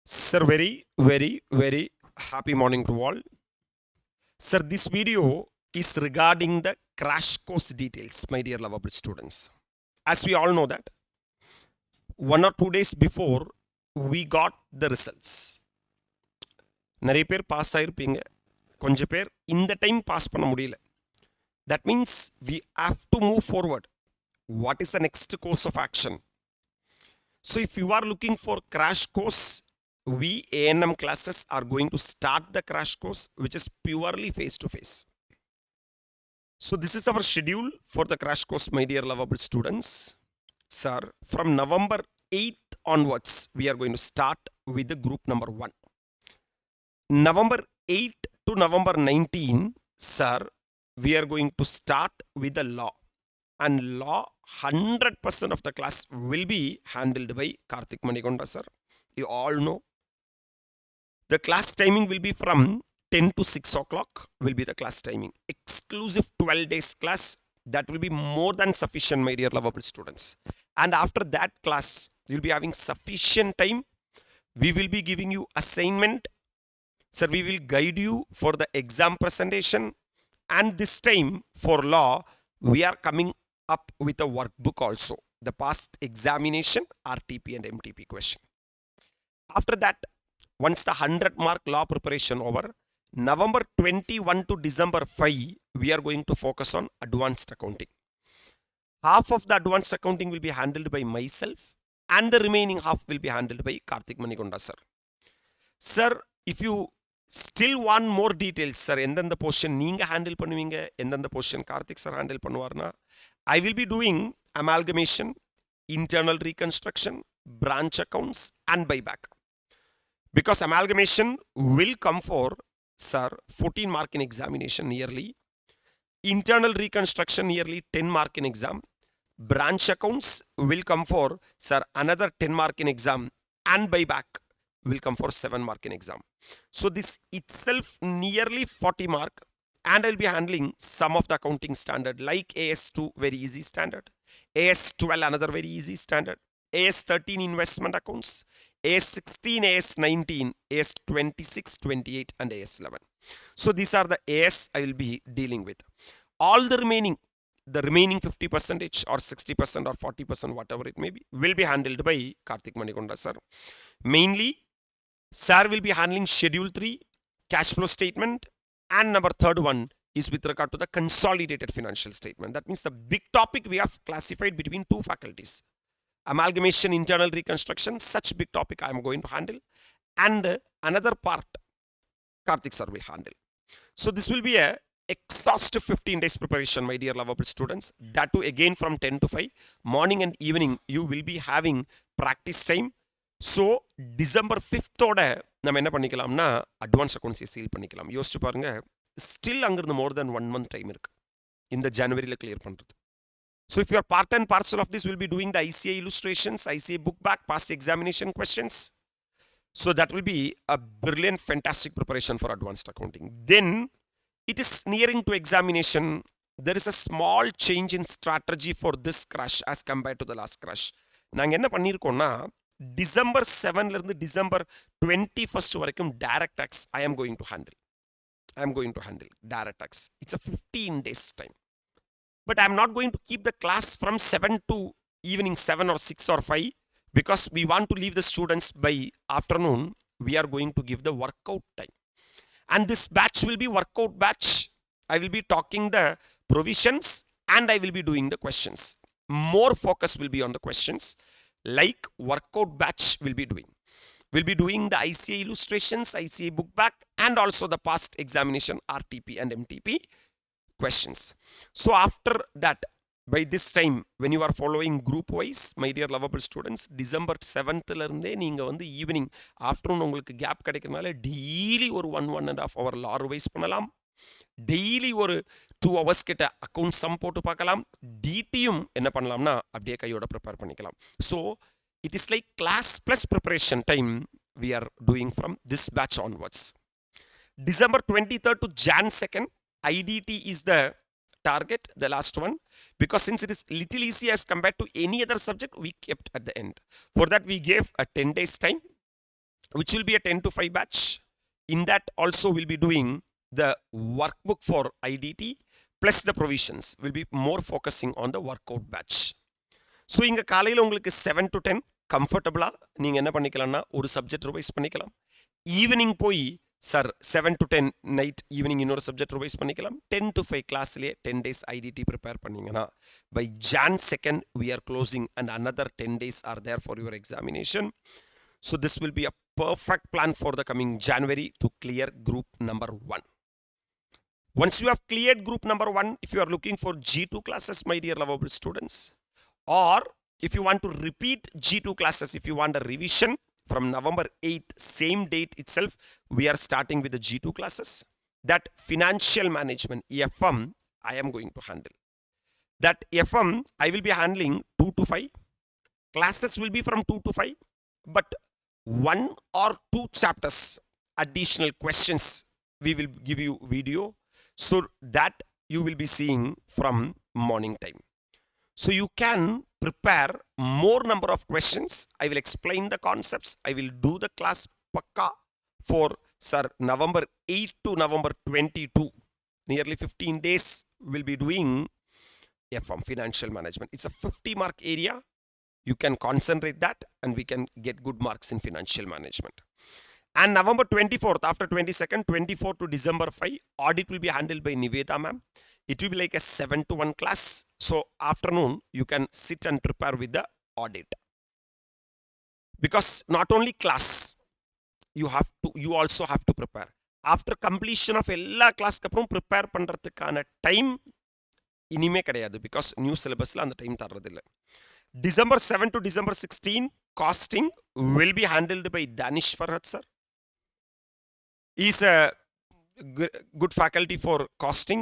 Sir, very happy morning to all. Sir, this video is regarding the crash course details, my dear lovable students. As we all know that 1 or 2 days before we got the results. நிறைய பேர் pass ஆயிருப்பீங்க, கொஞ்சம் பேர் இந்த time pass பண்ண முடியல. That means we have to move forward. What is the next course of action? So if you are looking for crash course, we A&M classes are going to start the crash course, which is purely face to face. So this is our schedule for the crash course, my dear lovable students. Sir, from November 8th onwards, we are going to start with the group number 1. November 8 to November 19, sir, we are going to start with the law. And law, 100% of the class will be handled by Karthik Manikonda, sir. You all know. The class timing will be from 10 to 6 o'clock will be the class timing. Exclusive 12 days class. That will be more than sufficient, my dear lovable students. And after that class, you'll be having sufficient time. We will be giving you assignment. Sir, we will guide you for the exam presentation. And this time for law, we are coming up with a workbook also. The past examination, RTP and MTP question. After that, once the 100 mark law preparation over, November 21 to December 5, we are going to focus on advanced accounting. Half of the advanced accounting will be handled by myself and the remaining half will be handled by Karthik Manikonda, sir. Sir, if you still want more details, sir, எந்தெந்த portion நீங்க handle பண்ணுவீங்க, எந்தெந்த portion Karthik sir handle பண்ணுவார்னா, I will be doing amalgamation, internal reconstruction, branch accounts and buyback. Because amalgamation will come for, sir, 14 mark in examination yearly. Internal reconstruction yearly 10 mark in exam. Branch accounts will come for, sir, another 10 mark in exam. And buyback will come for 7 mark in exam. So this itself nearly 40 mark. And I'll be handling some of the accounting standard like AS2 very easy standard. AS12 another very easy standard. AS13 investment accounts. AS16, AS19, AS26, 28 and AS11. So these are the AS I will be dealing with. All the remaining 50% or 60% or 40%, whatever it may be, will be handled by Karthik Manikonda, sir. Mainly, sir will be handling Schedule 3, cash flow statement, and number third one is with regard to the consolidated financial statement. That means the big topic we have classified between two faculties. Amalgamation, internal reconstruction, such big topic I am going to handle. And another part, Karthik sir will handle. So this will be a exhaustive 15 days preparation, my dear lovable students. That too again from 10 to 5. Morning and evening, you will be having practice time. So December 5th ஓட நம்ம என்ன பண்ணிக்கலாம்னா advance அக்கௌண்ட்ஸை seal பண்ணிக்கலாம். யோசிச்சு பாருங்க, still அங்கிருந்து மோர் தென் 1 month time இருக்கு இந்த ஜனவரியில் கிளியர் பண்ணுறது. So if you are part and parcel of this, will be doing the ICA illustrations, ICA book back, past examination questions. So that will be a brilliant, fantastic preparation for advanced accounting. Then it is nearing to examination. There is a small change in strategy for this crash as compared to the last crash. நாங்கள் என்ன பண்ணியிருக்கோம்னா December 7th இருந்து December 21st வரைக்கும் direct tax I am going to handle. Direct tax. It's a 15 days time. But I am not going to keep the class from 7 to evening 7 or 6 or 5 because we want to leave the students by afternoon. We are going to give the workout time. And this batch will be workout batch. I will be talking the provisions and I will be doing the questions. More focus will be on the questions like workout batch will be doing. We'll be doing the ICA illustrations, ICA book back and also the past examination RTP and MTP questions. So after that, by this time, when you are following group wise, my dear lovable students, December 7th இருந்தே நீங்க வந்து evening afternoon உங்களுக்கு gap கிடைக்கிறதுனால daily ஒரு 1.5 hour law revise பண்ணலாம். Daily ஒரு 2 hours கிட்ட account some போட்டு பார்க்கலாம். டிடியும் என்ன பண்ணலாம்னா அப்படியே கையோட ப்ரிப்பேர் பண்ணிக்கலாம். So it is like class plus preparation time we are doing from this batch onwards. December 23rd to Jan 2nd, IDT is the target, the last one, because since it is little easy as compared to any other subject, we kept at the end. For that, we gave a 10 days time. which will be a 10 to 5 batch. In that also we'll be doing the workbook for IDT plus the provisions. Will be more focusing on the workout batch. So இங்கே காலையில் உங்களுக்கு 7 to 10 கம்ஃபர்டபுளாக நீங்கள் என்ன பண்ணிக்கலாம்னா ஒரு subject revise பண்ணிக்கலாம். Evening போய் சார் 7 to 10 நைட் ஈவினிங் இன்னொரு சப்ஜெக்ட் ரிவைஸ் பண்ணிக்கலாம். 10 to 5 கிளாஸ்லேயே 10 days IDT ப்ரிப்பேர் பண்ணிங்கன்னா by Jan 2nd we are closing and another 10 days are there for your examination. So this will be a perfect plan for the coming January to clear group number 1. Once you have cleared group number 1, if you are looking for G2 classes, my dear lovable students, or if you want to repeat G2 classes, if you want a revision from November 8th, same date itself, we are starting with the G2 classes. That financial management, FM, I am going to handle. That FM, I will be handling 2 to 5. Classes will be from 2 to 5. But 1 or 2 chapters, additional questions, we will give you video. So that you will be seeing from morning time. So you can prepare more number of questions. I will explain the concepts. I will do the class pakka for November 8 to November 22. Nearly 15 days we'll be doing FM, financial management. It's a 50 mark area. You can concentrate that and we can get good marks in financial management. And November 24th, after 22nd, 24th to December 5, audit will be handled by Niveda ma'am. It will be like a 7 to 1 class. So afternoon, you can sit and prepare with the audit. Because not only class, you also have to prepare. After completion of ella class kapram prepare பண்றதுக்கான time இனிமே கிடையாது. Because new syllabusல அந்த time தரதில்லை. December 7 to December 16, costing will be handled by Danish Farhat sir. He is a good faculty for costing.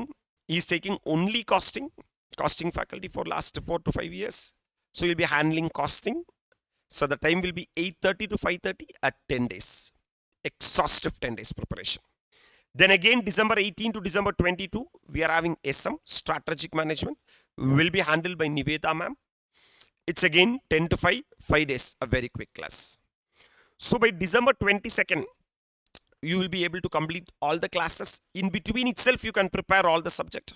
He is taking only costing faculty for last 4 to 5 years. So he will be handling costing. So the time will be 8:30 to 5:30 at 10 days. Exhaustive 10 days preparation. Then again December 18 to December 22, we are having SM, strategic management, will be handled by Niveda ma'am. It's again 10 to 5 days, a very quick class. So by December 22nd, you will be able to complete all the classes. In between itself, you can prepare all the subject.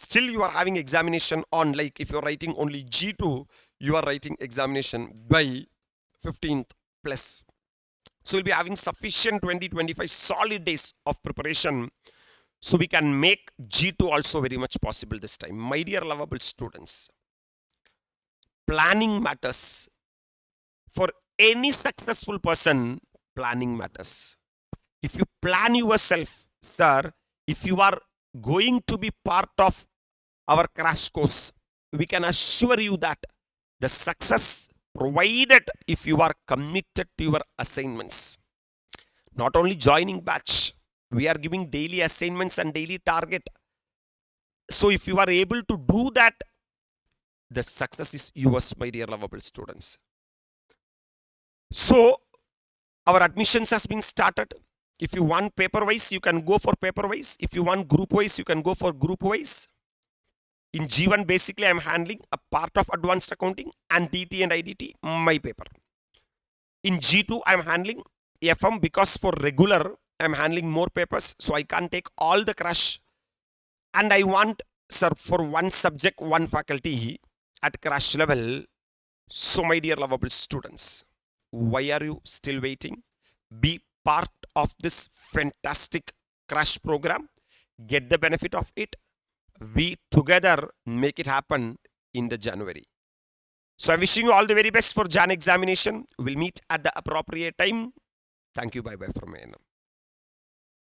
Still, you are having examination on, like if you're writing only G2, you are writing examination by 15th plus. So you'll be having sufficient 20-25 solid days of preparation. So we can make G2 also very much possible this time. My dear lovable students, planning matters. For any successful person, planning matters. If you plan yourself, sir, if you are going to be part of our crash course, we can assure you that the success provided if you are committed to your assignments. Not only joining batch, we are giving daily assignments and daily target. So if you are able to do that, the success is yours, my dear lovable students. So our admissions has been started. If you want paper wise, you can go for paper wise. If you want group wise, you can go for group wise. In G1, basically, I am handling a part of advanced accounting and DT and IDT, my paper. In G2, I am handling FM because for regular, I am handling more papers. So I can't take all the crash. And I want, sir, for one subject, one faculty at crash level. So my dear lovable students, why are you still waiting? Be part of this fantastic crash program. Get the benefit of it. We together make it happen in the January. So I'm wishing you all the very best for Jan examination. We'll meet at the appropriate time. Thank you. Bye-bye from me.